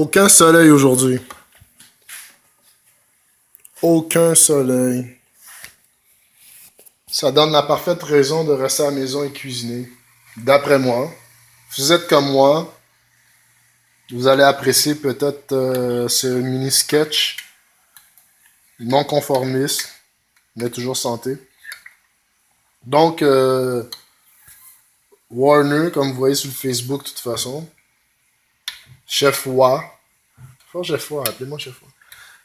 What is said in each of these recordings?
Aucun soleil aujourd'hui. Aucun soleil. Ça donne la parfaite raison de rester à la maison et cuisiner. D'après moi. Si vous êtes comme moi, vous allez apprécier peut-être ce mini sketch non conformiste, mais toujours santé. Donc, Warner, comme vous voyez sur le Facebook de toute façon, Chef Wa. Pas Chef Wa, appelez-moi Chef Wa.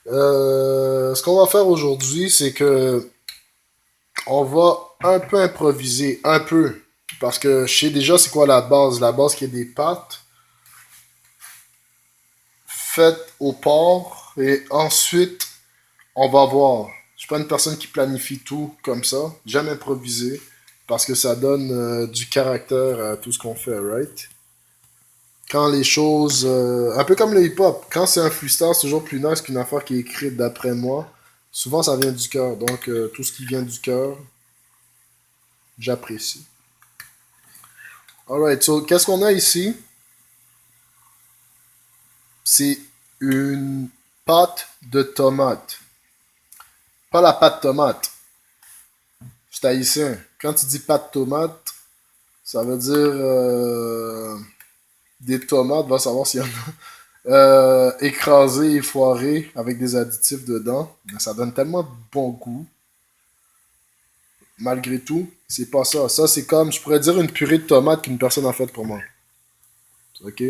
Ce qu'on va faire aujourd'hui, c'est que on va un peu improviser, un peu. Parce que je sais déjà c'est quoi la base. La base qui est des pâtes faites au porc. Et ensuite, on va voir. Je suis pas une personne qui planifie tout comme ça. J'aime improviser. Parce que ça donne du caractère à tout ce qu'on fait, right? Quand les choses... un peu comme le hip-hop. Quand c'est un freestyle, c'est toujours plus nice qu'une affaire qui est écrite d'après moi. Souvent, ça vient du cœur. Donc, tout ce qui vient du cœur, j'apprécie. Alright, so qu'est-ce qu'on a ici? C'est une pâte de tomate. Pas la pâte tomate. Je suis haïtien. Quand tu dis pâte tomate, ça veut dire des tomates, va savoir s'il y en a. Écrasées et foirées avec des additifs dedans. Mais ça donne tellement de bon goût. Malgré tout, c'est pas ça. Ça, c'est comme, je pourrais dire, une purée de tomates qu'une personne a faite pour moi. Ok?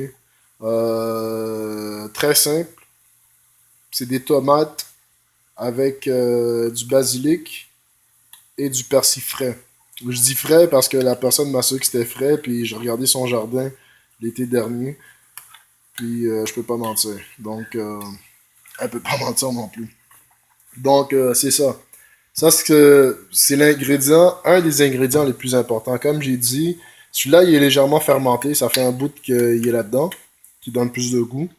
Très simple. C'est des tomates avec du basilic et du persil frais. Je dis frais parce que la personne m'a assuré que c'était frais, puis j'ai regardé son jardin l'été dernier, puis je peux pas mentir. Donc, elle peut pas mentir non plus. Donc, c'est ça. Ça, c'est l'ingrédient, un des ingrédients les plus importants. Comme j'ai dit, celui-là, il est légèrement fermenté. Ça fait un bout qu'il est là-dedans, qui donne plus de goût.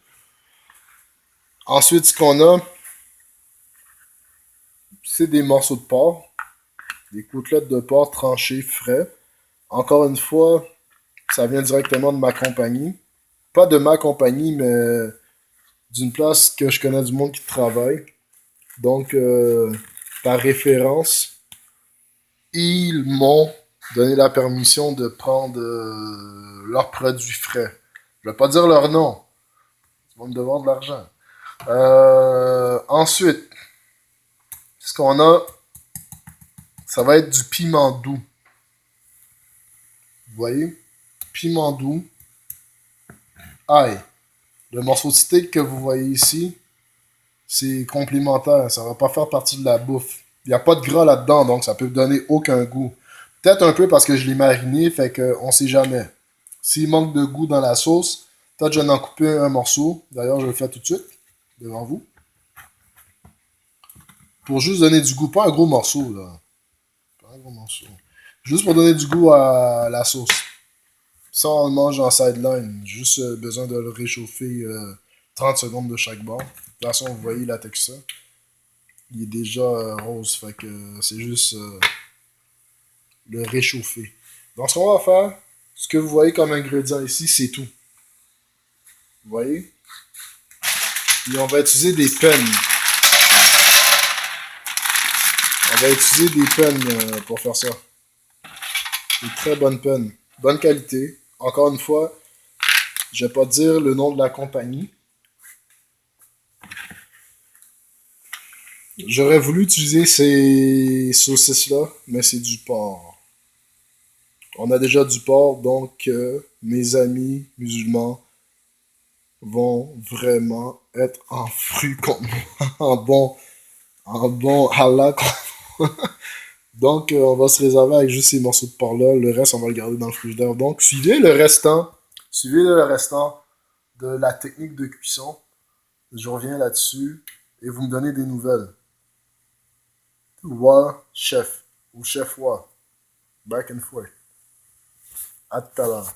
Ensuite, ce qu'on a, c'est des morceaux de porc, des côtelettes de porc tranchées frais. Encore une fois, ça vient directement de ma compagnie. Pas de ma compagnie, mais d'une place que je connais du monde qui travaille. Donc, par référence, ils m'ont donné la permission de prendre leurs produits frais. Je vais pas dire leur nom. Ils vont me devoir de l'argent. Ensuite, ce qu'on a, ça va être du piment doux. Vous voyez? Piment doux. Ail. Le morceau de steak que vous voyez ici, c'est complémentaire. Ça va pas faire partie de la bouffe. Il n'y a pas de gras là-dedans, donc ça peut donner aucun goût. Peut-être un peu parce que je l'ai mariné, fait qu'on sait jamais. S'il manque de goût dans la sauce, peut-être je vais en couper un morceau. D'ailleurs, je le fais tout de suite, devant vous. Pour juste donner du goût. Pas un gros morceau, là. Pas un gros morceau. Juste pour donner du goût à la sauce. Ça, on le mange en sideline. Juste besoin de le réchauffer 30 secondes de chaque bord. De toute façon, vous voyez la texture. Il est déjà rose. Fait que c'est juste le réchauffer. Donc, ce qu'on va faire, ce que vous voyez comme ingrédient ici, c'est tout. Vous voyez? Et on va utiliser des pennes. On va utiliser des pennes pour faire ça. Des très bonnes pennes. Bonne qualité. Encore une fois, je vais pas dire le nom de la compagnie. J'aurais voulu utiliser ces saucisses-là, mais c'est du porc. On a déjà du porc, donc mes amis musulmans vont vraiment être en fruits contre moi, en bon halal. Donc, on va se réserver avec juste ces morceaux de porc-là. Le reste, on va le garder dans le frigidaire. Donc, suivez le restant de la technique de cuisson. Je reviens là-dessus et vous me donnez des nouvelles. Wa chef ou chef wa. Back and forth. À tout à l'heure.